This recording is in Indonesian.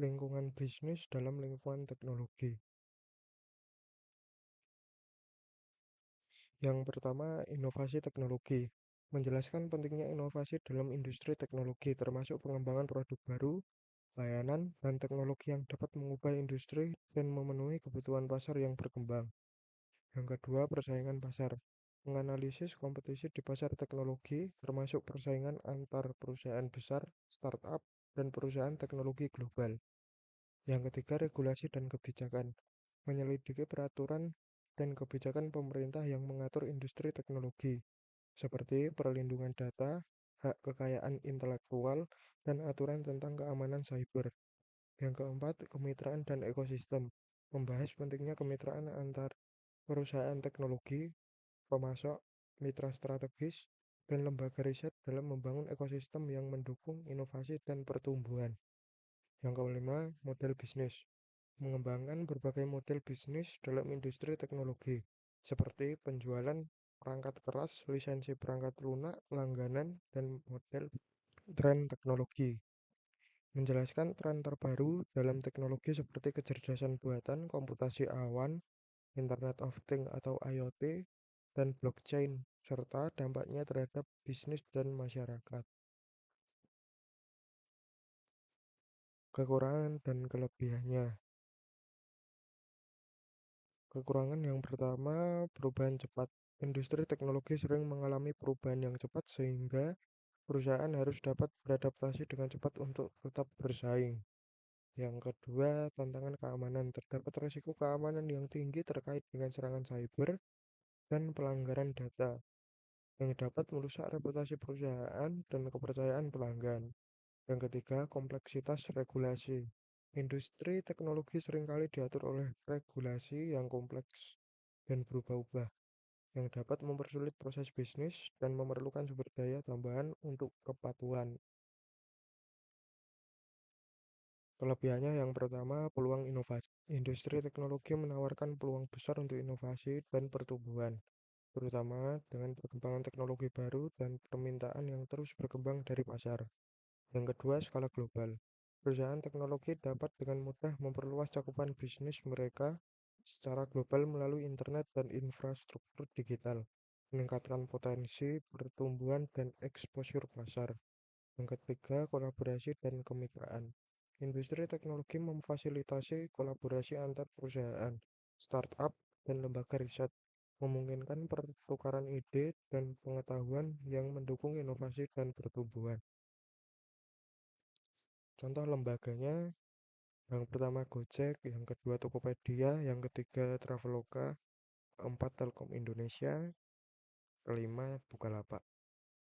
Lingkungan bisnis dalam lingkungan teknologi. Yang pertama, inovasi teknologi. Menjelaskan pentingnya inovasi dalam industri teknologi, termasuk pengembangan produk baru, layanan, dan teknologi yang dapat mengubah industri dan memenuhi kebutuhan pasar yang berkembang. Yang kedua, persaingan pasar. Menganalisis kompetisi di pasar teknologi, termasuk persaingan antar perusahaan besar, startup, dan perusahaan teknologi global. Yang ketiga, regulasi dan kebijakan. Menyelidiki peraturan dan kebijakan pemerintah yang mengatur industri teknologi, seperti perlindungan data, hak kekayaan intelektual, dan aturan tentang keamanan cyber. Yang keempat, kemitraan dan ekosistem. Membahas pentingnya kemitraan antar perusahaan teknologi, pemasok, mitra strategis, dan lembaga riset dalam membangun ekosistem yang mendukung inovasi dan pertumbuhan. Yang kelima, model bisnis. Mengembangkan berbagai model bisnis dalam industri teknologi, seperti penjualan perangkat keras, lisensi perangkat lunak, langganan, dan model tren teknologi. Menjelaskan tren terbaru dalam teknologi seperti kecerdasan buatan, komputasi awan, Internet of Things atau IoT, dan blockchain, serta dampaknya terhadap bisnis dan masyarakat. Kekurangan dan kelebihannya. Kekurangan yang pertama, perubahan cepat. Industri teknologi sering mengalami perubahan yang cepat sehingga perusahaan harus dapat beradaptasi dengan cepat untuk tetap bersaing. Yang kedua, tantangan keamanan. Terdapat risiko keamanan yang tinggi terkait dengan serangan cyber dan pelanggaran data yang dapat merusak reputasi perusahaan dan kepercayaan pelanggan. Yang ketiga, kompleksitas regulasi. Industri teknologi seringkali diatur oleh regulasi yang kompleks dan berubah-ubah, yang dapat mempersulit proses bisnis dan memerlukan sumber daya tambahan untuk kepatuhan. Kelebihannya yang pertama, peluang inovasi. Industri teknologi menawarkan peluang besar untuk inovasi dan pertumbuhan, terutama dengan perkembangan teknologi baru dan permintaan yang terus berkembang dari pasar. Yang kedua, skala global. Perusahaan teknologi dapat dengan mudah memperluas cakupan bisnis mereka secara global melalui internet dan infrastruktur digital, meningkatkan potensi pertumbuhan dan eksposur pasar. Yang ketiga, kolaborasi dan kemitraan. Industri teknologi memfasilitasi kolaborasi antar perusahaan, startup, dan lembaga riset, memungkinkan pertukaran ide dan pengetahuan yang mendukung inovasi dan pertumbuhan. Contoh lembaganya, yang pertama Gojek, yang kedua Tokopedia, yang ketiga Traveloka, keempat Telkom Indonesia, kelima Bukalapak.